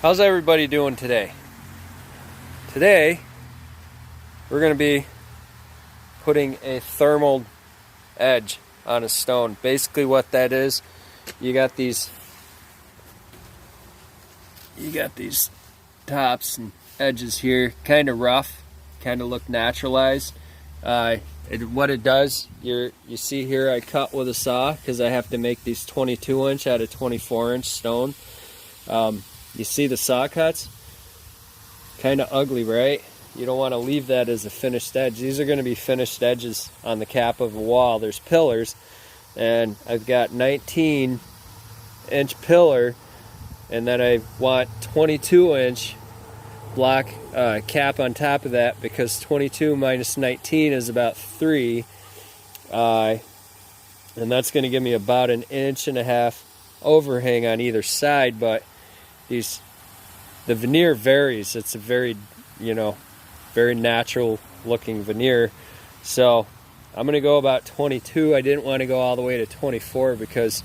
How's everybody doing today? Today, we're going to be putting a thermal edge on a stone. Basically what that is, you got these tops and edges here, kind of rough, kind of look naturalized. What it does, you see here I cut with a saw because I have to make these 22-inch out of 24-inch stone. You see the saw cuts? Kind of ugly, right? You don't want to leave that as a finished edge. These are going to be finished edges on the cap of a wall. There's pillars, and I've got 19-inch pillar, and then I want 22-inch block cap on top of that, because 22 minus 19 is about 3, and that's going to give me about 1.5 inches overhang on either side. But the veneer varies. It's a very natural looking veneer. So I'm going to go about 22. I didn't want to go all the way to 24 because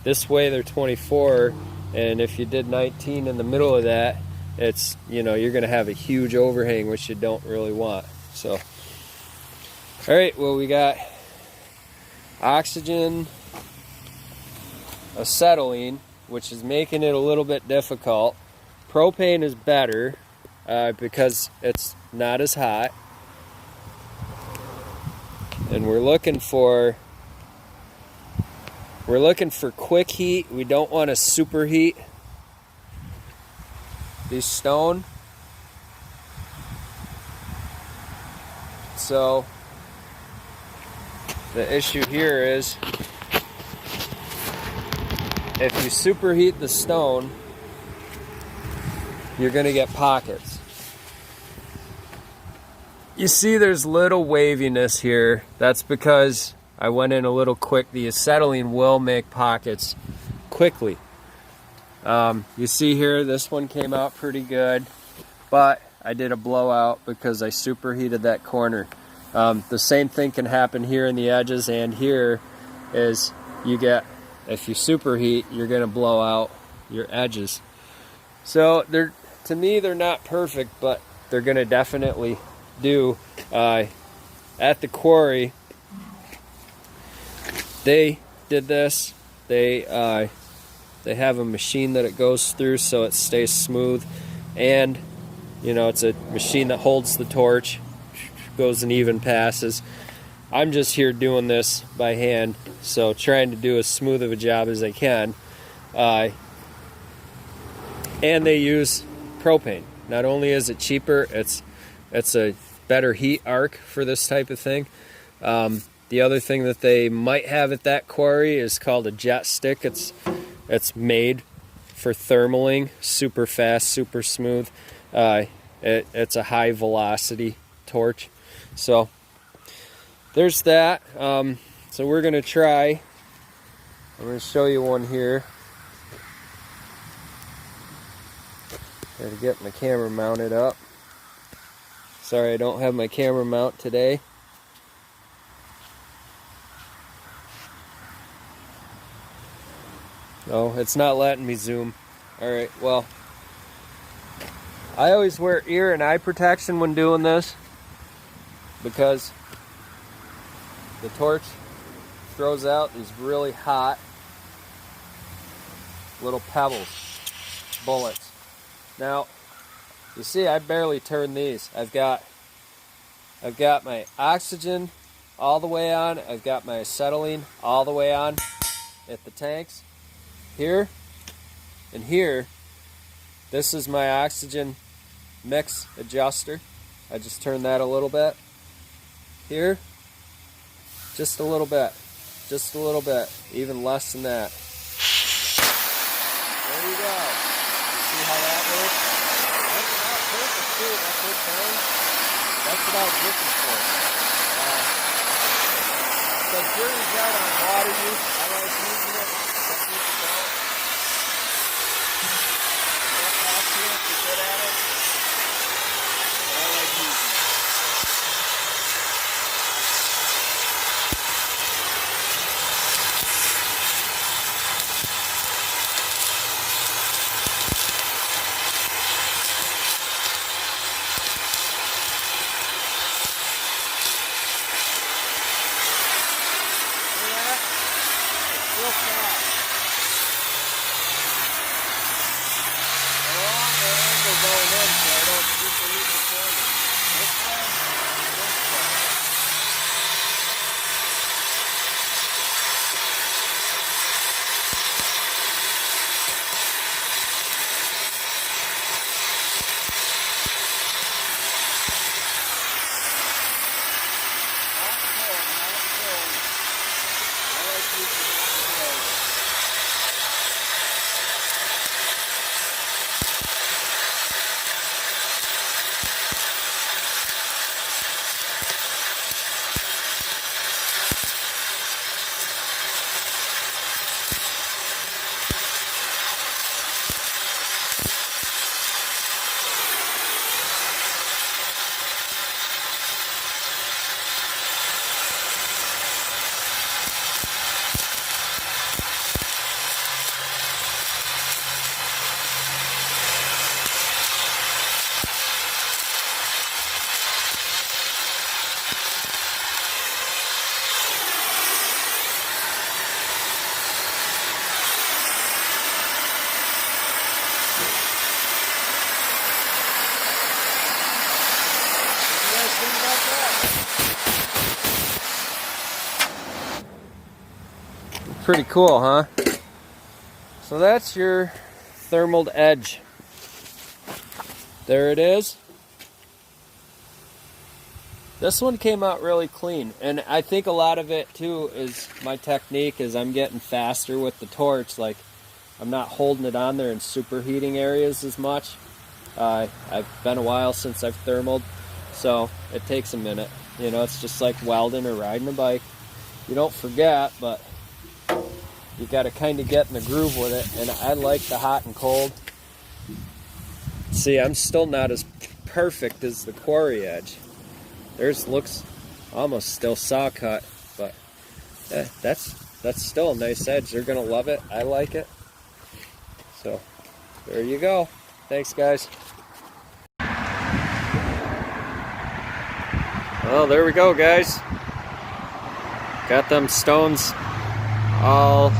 this way they're 24, and if you did 19 in the middle of that, it's, you're going to have a huge overhang, which you don't really want. So, all right, well, we got oxygen, acetylene, which is making it a little bit difficult. Propane is better because it's not as hot. And we're looking for quick heat. We don't want to superheat these stone. So the issue here is, if you superheat the stone, you're going to get pockets. You see there's little waviness here. That's because I went in a little quick. The acetylene will make pockets quickly. You see here, this one came out pretty good, but I did a blowout because I superheated that corner. The same thing can happen here in the edges and here. Is if you superheat, you're going to blow out your edges. So to me, they're not perfect, but they're going to definitely do. At the quarry, they did this. They have a machine that it goes through so it stays smooth, and it's a machine that holds the torch, goes in even passes. I'm just here doing this by hand, so trying to do as smooth of a job as I can. And they use propane. Not only is it cheaper, it's a better heat arc for this type of thing. The other thing that they might have at that quarry is called a jet stick. It's made for thermaling, super fast, super smooth. It's a high velocity torch. So there's that. So we're going to try. I'm going to show you one here. Got to get my camera mounted up. Sorry, I don't have my camera mount today. Oh, it's not letting me zoom. Alright, well, I always wear ear and eye protection when doing this because the torch throws out these really hot little pebbles, bullets. Now, you see, I barely turned these. I've got my oxygen all the way on. I've got my acetylene all the way on at the tanks. Here and here, this is my oxygen mix adjuster. I just turned that a little bit. Here, just a little bit, even less than that. There you go. See how that works? That's not perfect too. That good bang. That's what I was looking for. So jury's out on water use. I like using it. Techniques don't. Not passionate, you're good at it. But I like using it. Pretty cool, huh? So that's your thermal edge. There it is. This one came out really clean, and I think a lot of it too is my technique is I'm getting faster with the torch. Like, I'm not holding it on there in superheating areas as much. I've been a while since I've thermaled, so it takes a minute. You know, it's just like welding or riding a bike. You don't forget, but you got to kind of get in the groove with it, and I like the hot and cold. See, I'm still not as perfect as the quarry edge. Theirs looks almost still saw cut, but that's still a nice edge. They're gonna love it. I like it. So there you go. Thanks, guys. Well, there we go, guys. Got them stones all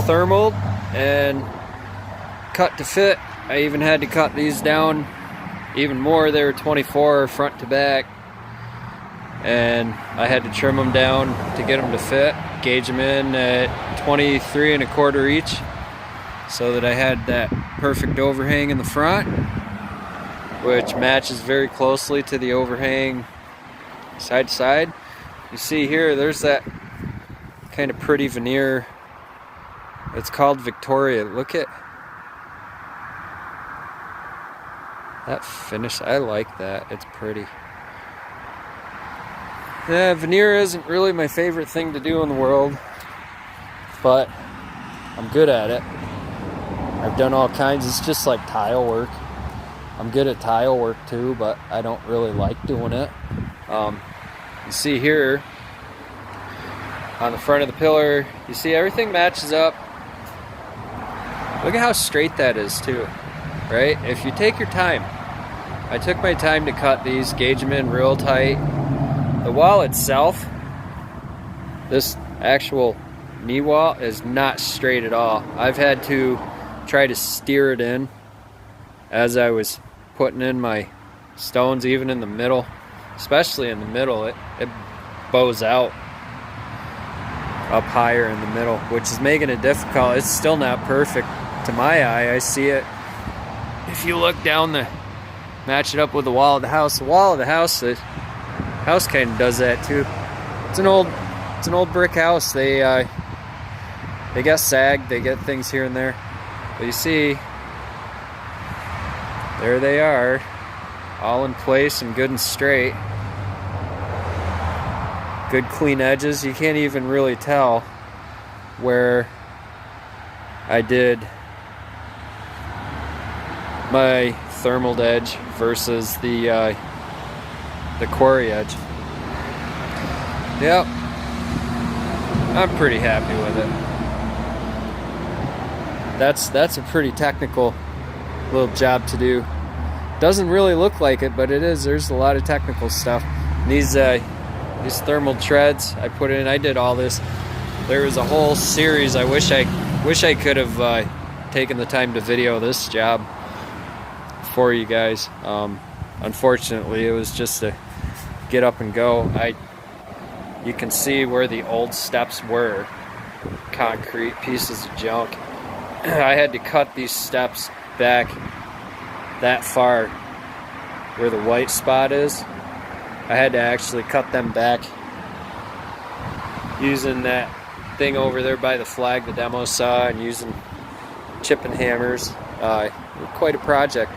thermaled and cut to fit. I even had to cut these down even more. They were 24 front to back, and I had to trim them down to get them to fit, gauge them in at 23 1/4 each, so that I had that perfect overhang in the front, which matches very closely to the overhang side to side. You see here, there's that kind of pretty veneer. It's called Victoria. Look at that finish. I like that. It's pretty. Yeah, veneer isn't really my favorite thing to do in the world, but I'm good at it. I've done all kinds. It's just like tile work. I'm good at tile work too, but I don't really like doing it. You see here on the front of the pillar, you see everything matches up. Look at how straight that is too, right? If you take your time. I took my time to cut these, gauge them in real tight. The wall itself, this actual knee wall, is not straight at all. I've had to try to steer it in as I was putting in my stones, even in the middle. Especially in the middle, it bows out up higher in the middle, which is making it difficult. It's still not perfect to my eye. I see it. If you look down match it up with the wall of the house. The wall of the house kind of does that too. It's an old brick house. They got sagged. They get things here and there. But you see, there they are, all in place and good and straight. Good clean edges. You can't even really tell where I did my thermal edge versus the quarry edge. Yep, I'm pretty happy with it. That's a pretty technical little job to do. Doesn't really look like it, but it is. There's a lot of technical stuff. And these thermal treads I put in, I did all this. There was a whole series. I wish I could have taken the time to video this job for you guys. Unfortunately, it was just a get up and go. You can see where the old steps were, concrete pieces of junk. I had to cut these steps back that far where the white spot is. I had to actually cut them back using that thing over there by the flag, the demo saw, and using chipping hammers. Quite a project.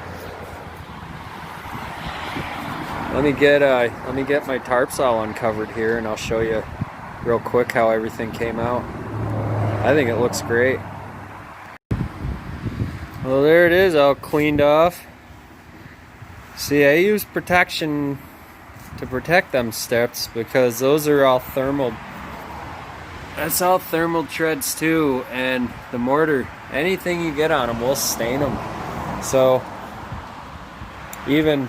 Let me get my tarps all uncovered here, and I'll show you real quick how everything came out. I think it looks great. Well, there it is, all cleaned off. See, I use protection to protect them steps because those are all thermal. That's all thermal treads too, and the mortar, anything you get on them will stain them. So even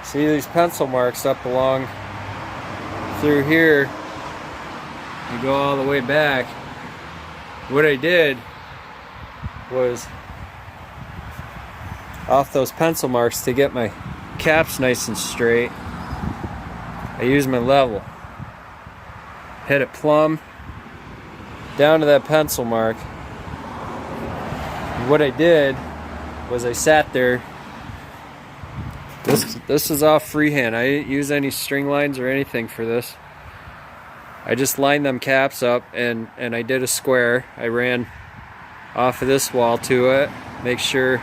see these pencil marks up along through here, you go all the way back. What I did was off those pencil marks to get my caps nice and straight. I use my level, hit it plumb, down to that pencil mark. What I did was I sat there. This is off freehand. I didn't use any string lines or anything for this. I just lined them caps up and I did a square. I ran off of this wall to it. Make sure,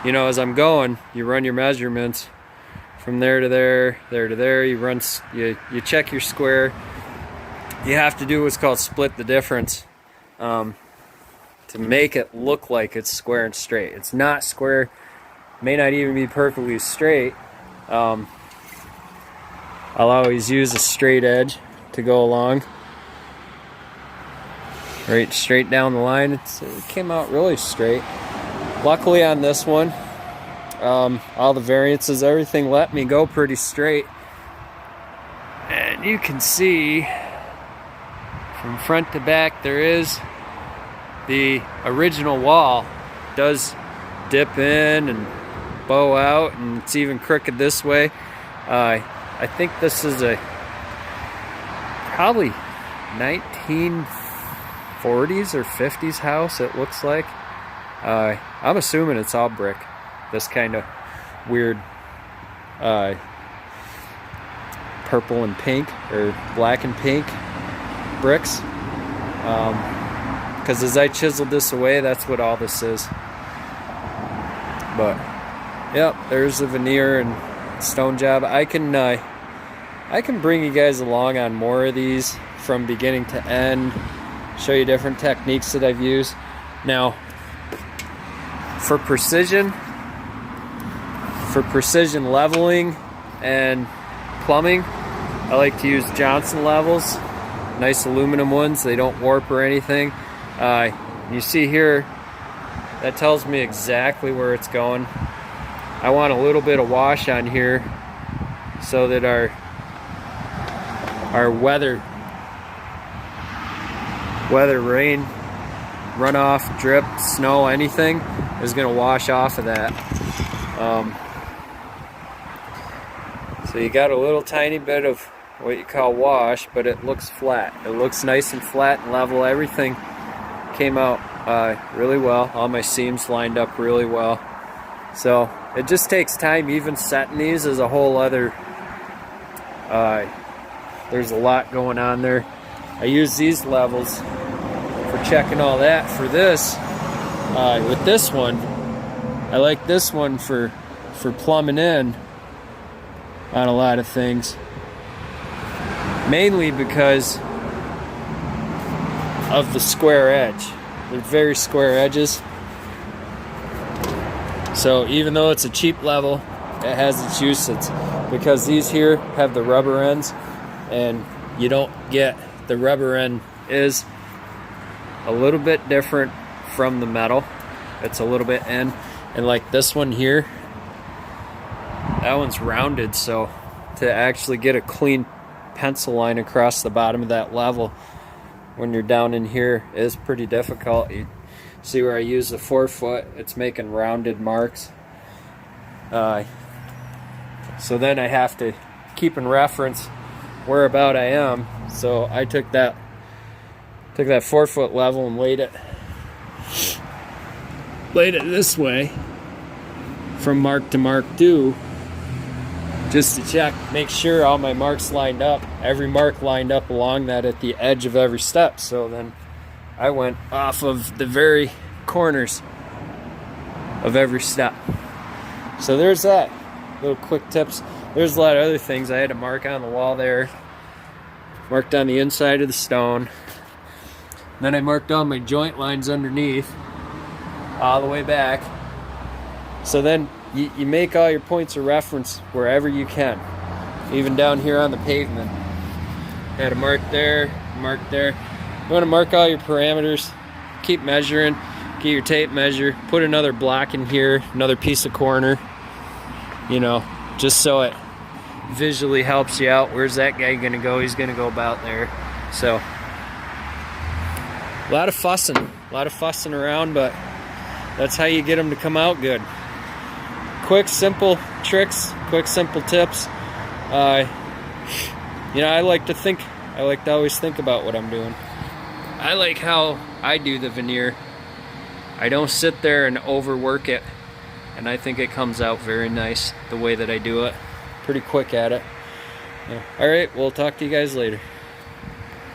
you know, as I'm going, you run your measurements from there to there, there to there. You check your square. You have to do what's called split the difference to make it look like it's square and straight. It's not square, may not even be perfectly straight. I'll always use a straight edge to go along, right straight down the line. It came out really straight. Luckily on this one, all the variances, everything let me go pretty straight. And you can see from front to back there is the original wall. It does dip in and bow out, and it's even crooked this way. I think this is a probably 1940s or 50s house, it looks like. I'm assuming it's all brick. This kind of weird purple and pink, or black and pink bricks. Because as I chiseled this away, that's what all this is. But yep, there's the veneer and stone job. I can bring you guys along on more of these from beginning to end, show you different techniques that I've used. Now, for precision leveling and plumbing, I like to use Johnson levels, nice aluminum ones. They don't warp or anything. You see here, that tells me exactly where it's going. I want a little bit of wash on here so that our weather, rain, runoff, drip, snow, anything is going to wash off of that. So you got a little tiny bit of what you call wash, but it looks flat. It looks nice and flat and level. Everything came out really well. All my seams lined up really well. So it just takes time. Even setting these is a whole other, there's a lot going on there. I use these levels for checking all that. For this, with this one, I like this one for plumbing in on a lot of things. Mainly because of the square edge. They're very square edges. So even though it's a cheap level, it has its uses, because these here have the rubber ends, and you don't get, the rubber end is a little bit different from the metal. It's a little bit in, and like this one here, that one's rounded, so to actually get a clean pencil line across the bottom of that level when you're down in here is pretty difficult. You see where I use the 4-foot, it's making rounded marks. So then I have to keep in reference where about I am. So I took that 4-foot level and laid it this way from mark to mark due, just to check, make sure all my marks lined up, every mark lined up along that at the edge of every step. So then I went off of the very corners of every step. So there's that. Little quick tips. There's a lot of other things. I had to mark on the wall there. Marked on the inside of the stone. Then I marked all my joint lines underneath, all the way back. So then you make all your points of reference wherever you can, even down here on the pavement. Had a mark there, mark there. You want to mark all your parameters, keep measuring, get your tape measure, put another block in here, another piece of corner, you know, just so it visually helps you out. Where's that guy gonna go? He's gonna go about there. So a lot of fussing around, but that's how you get them to come out good. Quick, simple tricks, quick, simple tips. You know, I like to always think about what I'm doing. I like how I do the veneer. I don't sit there and overwork it, and I think it comes out very nice the way that I do it. Pretty quick at it. Yeah. All right, we'll talk to you guys later.